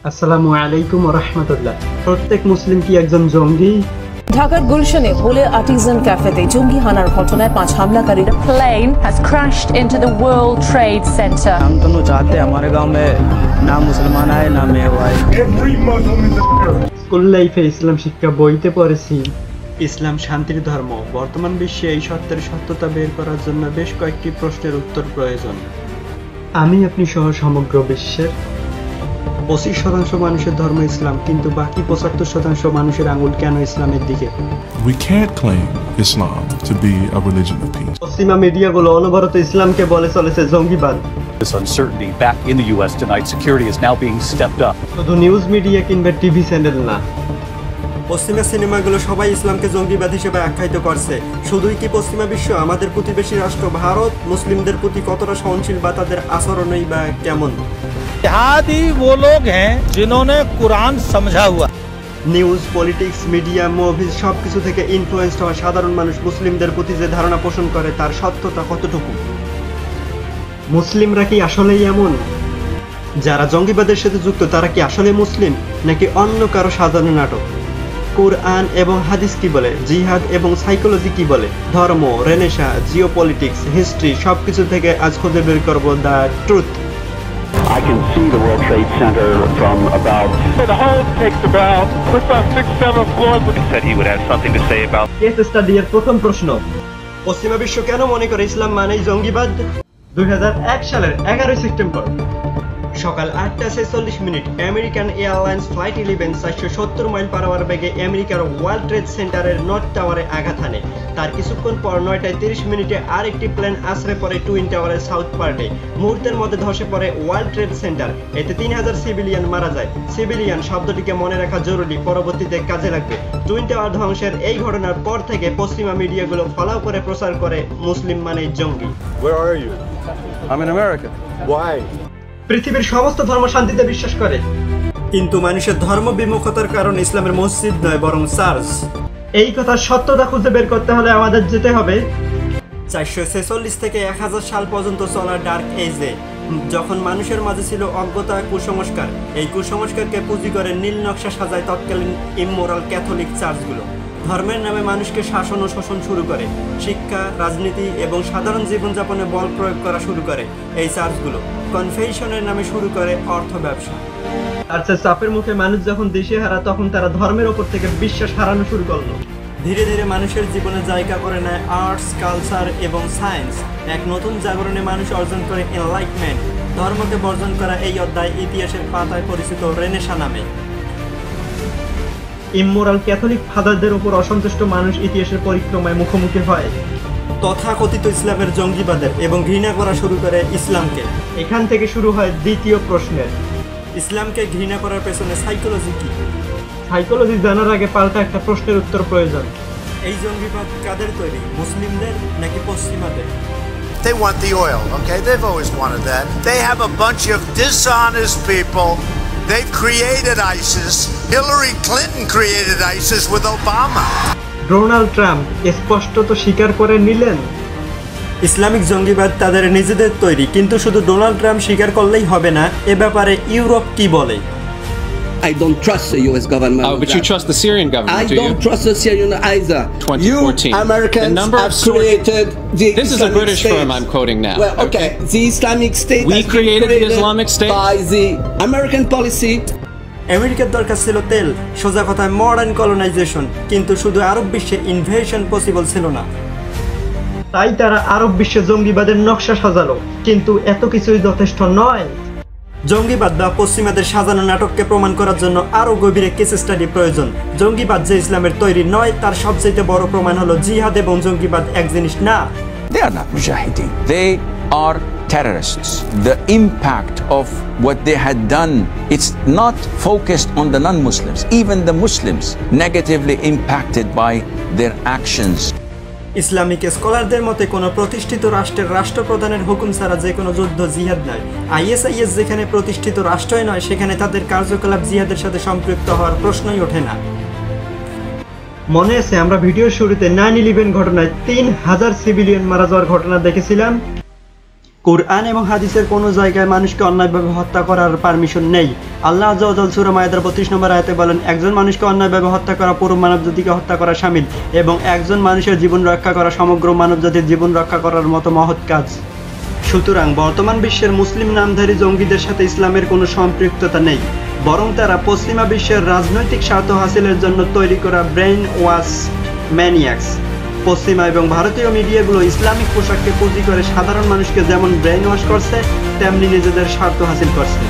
আসসালামু আলাইকুম ওয়া রাহমাতুল্লাহ। প্রত্যেক মুসলিম কি একজন জঙ্গি? ঢাকার গুলশানে হোলে আর্টিজান ক্যাফেতে জঙ্গি হানার ঘটনায় 5 হামলাকারীরা plane has crashed into the World Trade Center. हम तो चाहते हैं हमारे गांव में ना मुसलमान आए ना मैं आए। স্কুল লাইফে ইসলাম শিক্ষা বইতে পড়েছি ইসলাম শান্তির ধর্ম। বর্তমান বিশ্বে এই সত্যের সত্যতা বের করার জন্য বেশ কয়েকটি প্রশ্নের উত্তর প্রয়োজন। আমি আপনি সহ সমগ্র বিশ্বের 25% মানুষের ধর্ম ইসলাম, কিন্তু বাকি 75% মানুষের আঙুল কেন ইসলামের দিকে? We can't claim Islam to be a religion of peace. পশ্চিমা মিডিয়াগুলো অনবরত ইসলামকে বলে চলেছে জঙ্গিবাদ। This uncertainty back in the US tonight, security is now being stepped up. শুধু নিউজ মিডিয়া কিংবা টিভি চ্যানেল না, পশ্চিমা সিনেমাগুলো সবাই ইসলামকে জঙ্গিবাদ হিসেবে আখ্যায়িত করছে। শুধুই কি পশ্চিমা বিশ্ব আমাদের প্রতিবেশী রাষ্ট্র ভারত মুসলিমদের প্রতি কতটা সহনশীল বা তাদের আচরণই বা কেমন? जिहादी वो लोग हैं जिन्होंने कुरान समझा हुआ। নিউজ, পলিটিক্স, মিডিয়া, মুভিজ সবকিছু থেকে ইনফ্লুয়েন্সড হওয়া সাধারণ মানুষ মুসলিমদের প্রতি যে ধারণা পোষণ করে তার সত্যতা কতটুকু? মুসলিমরা কি আসলেই এমন? যারা জঙ্গিবাদের সাথে যুক্ত তারা কি আসলে মুসলিম নাকি অন্য কারো সাজানো নাটক? কুরআন এবং হাদিস কি বলে? জিহাদ এবং সাইকোলজি কি বলে? ধর্ম, রেনেসাঁ, জিওপলিটিক্স, হিস্ট্রি সবকিছু থেকে আজ খুঁজে বের করব the truth. I can see the World Trade Center from about... The home takes about 6-7 floors. He said he would have something to say about... case study এর প্রথম প্রশ্ন, পশ্চিমা বিশ্ব কেন মনে করে ইসলাম মানেই জঙ্গিবাদ? 2001 সালের 11 সেপ্টেম্বর সকাল 8:46 American Airlines flight 11 470 mile per hour বেগে আমেরিকার ওয়ার্ল্ড ট্রেড সেন্টারের নর্থ টাওয়ারে আঘাত হানে। তার কিছুক্ষণ পর 9:30 আরেকটি প্লেন আছড়ে পড়ে টুইন টাওয়ারের সাউথ পার্টে। মুহূর্তের মধ্যে ধসে পড়ে ওয়ার্ল্ড ট্রেড সেন্টার। এতে 3000 সিভিলিয়ান মারা যায়। সিভিলিয়ান শব্দটিকে মনে রাখা জরুরি, পরবর্তীতে কাজে লাগবে। টুইন টাওয়ার ধ্বংসের এই ঘটনার পর থেকে পশ্চিমা মিডিয়াগুলো ফলাও করে প্রচার করে মুসলিম মানেই জঙ্গি। Where are you? I'm in America. Why? পৃথিবীর সমস্ত ধর্ম শান্তিতে বিশ্বাস করে, কিন্তু মানুষের ধর্ম বিমুখতার কারণে ইসলামের মসজিদ নয় বরং চার্চ। এই কথার সত্যতা খুঁজে বের করতে হলে আমাদের যেতে হবে 446 থেকে 1000 সাল পর্যন্ত চলা ডার্ক এজে, যখন মানুষের মাঝে ছিল অজ্ঞতা, কুসংস্কার। এই কুসংস্কারকে পুঁজি করে নীল নকশা সাজায় তৎকালীন ইমোরাল ক্যাথলিক চার্চগুলো। ধর্মের নামে মানুষকে শাসন ও শোষণ শুরু করে, শিক্ষা, রাজনীতি এবং সাধারণ জীবনযাপনে বল প্রয়োগ করা শুরু করে এই চার্চগুলো। কনফেশনের নামে শুরু করে অর্থ ব্যবসা। চার্চের চাপের মুখে মানুষ যখন দিশেহারা তখন তারা ধর্মের ওপর থেকে বিশ্বাস হারানো শুরু করলো। ধীরে ধীরে মানুষের জীবনে জায়গা করে নেয় আর্টস, কালচার এবং সায়েন্স। এক নতুন জাগরণে মানুষ অর্জন করে এনলাইটমেন্ট। ধর্মকে বর্জন করা এই অধ্যায় ইতিহাসের পাতায় পরিচিত রেনেসাঁ নামে। ইমোরাল ক্যাথলিক ফাদারদের উপর অসন্তুষ্ট মানুষ ইতিহাসের পরিক্রমায় মুখোমুখি হয় তথাকথিত ইসলামের জঙ্গিবাদের এবং ঘৃণা করা শুরু করে ইসলামকে। এখান থেকে শুরু হয় দ্বিতীয় প্রশ্নের, ইসলামকে ঘৃণা করার পেছনে সাইকোলজি কি? সাইকোলজি জানার আগে পাল্টা একটা প্রশ্নের উত্তর প্রয়োজন। এই জঙ্গিবাদ কাদের তৈরি, মুসলিমদের নাকি পশ্চিমাদের? They want the oil, okay? They've always wanted that. They have a bunch of dishonest people. They've created ISIS. Hillary Clinton created ISIS with Obama. Donald Trump স্পষ্টত স্বীকার করে নিলেন ইসলামিক জঙ্গিবাদ তাদের নিজেদের তৈরি, কিন্তু শুধু ডোনাল্ড ট্রাম্প স্বীকার করলেই হবে না। এ ব্যাপারে ইউরোপ কি বলে? I don't trust the US government. Oh, but you trust the Syrian government, do you? I don't trust the Syrian either. 2014. You Americans have created the This is a British firm I'm quoting now. Well, okay. The Islamic State we created the Islamic State by the American policy. আমেরিকার দরকার ছিল তেল, সোজা কথায় modern colonisation, কিন্তু শুধু আরব বিশ্বে invasion possible ছিল না। তাই তারা আরব বিশ্বে জঙ্গিবাদের নকশা সাজালো, কিন্তু এত কিছুই যথেষ্ট নয়। জঙ্গিবাদ বা পশ্চিমাদের সাজানো নাটককে প্রমাণ করার জন্য আরো গভীরে কেস স্টাডি প্রয়োজন। জঙ্গিবাদ যে ইসলামের তৈরি নয় তার সবচেয়ে বড় প্রমাণ হলো জিহাদ এবং জঙ্গিবাদ এক জিনিস না। They are not mujahideen. They are terrorists. The impact of what they had done, it's not focused on the non-Muslims. Even the Muslims negatively impacted by their actions. Islamic স্কলারদের মতে কোনো প্রতিষ্ঠিত রাষ্ট্রের রাষ্ট্রপ্রধানের হুকুম ছাড়া যে কোনো যুদ্ধ জিহাদ নয়। আইএসআইএস যেখানে প্রতিষ্ঠিত রাষ্ট্রই নয় সেখানে তাদের কার্যকলাপ জিহাদের সাথে সম্পৃক্ত হওয়ার প্রশ্নই ওঠে না। মনে আছে আমরা ভিডিওর শুরুতে 9/11 ঘটনায় 3000 সিভিলিয়ান মারা যাওয়ার ঘটনা দেখেছিলাম। কুরআন এবং হাদিসের কোনো জায়গায় মানুষকে অন্যায়ভাবে হত্যা করার পারমিশন নেই। আল্লাহ আযজা ওয়া জাল সূরা মায়েদার 32 নম্বর আয়াতে বলেন, একজন মানুষকে অন্যায়ভাবে হত্যা করা পুরো মানবজাতিকে হত্যা করা শামিল এবং একজন মানুষের জীবন রক্ষা করা সমগ্র মানবজাতির জীবন রক্ষা করার মতো মহৎ কাজ। সুতরাং বর্তমান বিশ্বের মুসলিম নামধারী জঙ্গিদের সাথে ইসলামের কোনো সম্পৃক্ততা নেই, বরং তারা পশ্চিমা বিশ্বের রাজনৈতিক স্বার্থ হাসিলের জন্য তৈরি করা ব্রেইন ওয়াশ ম্যানিয়াক্স। পশ্চিমা এবং ভারতীয় মিডিয়াগুলো ইসলামিক পোশাককে পুঁজি করে সাধারণ মানুষকে যেমন ব্রেইন ওয়াশ করছে, তেমনি নিজেদের স্বার্থ হাসিল করছে।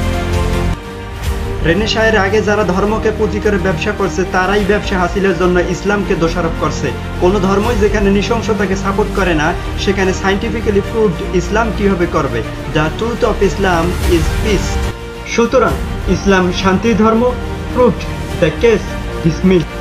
রেনেসাঁয়ের আগে যারা ধর্মকে পুঁজি করে ব্যবসা করছে, তারাই ব্যবসা হাসিলের জন্য ইসলামকে দোষারোপ করছে। কোনো ধর্মই যেখানে নৃশংসতাকে সাপোর্ট করে না, সেখানে সায়েন্টিফিক্যালি প্রুভড ইসলাম কিভাবে করবে? The truth of Islam is piece. সুতরাং ইসলাম শান্তির ধর্ম। Proved, the case dismissed.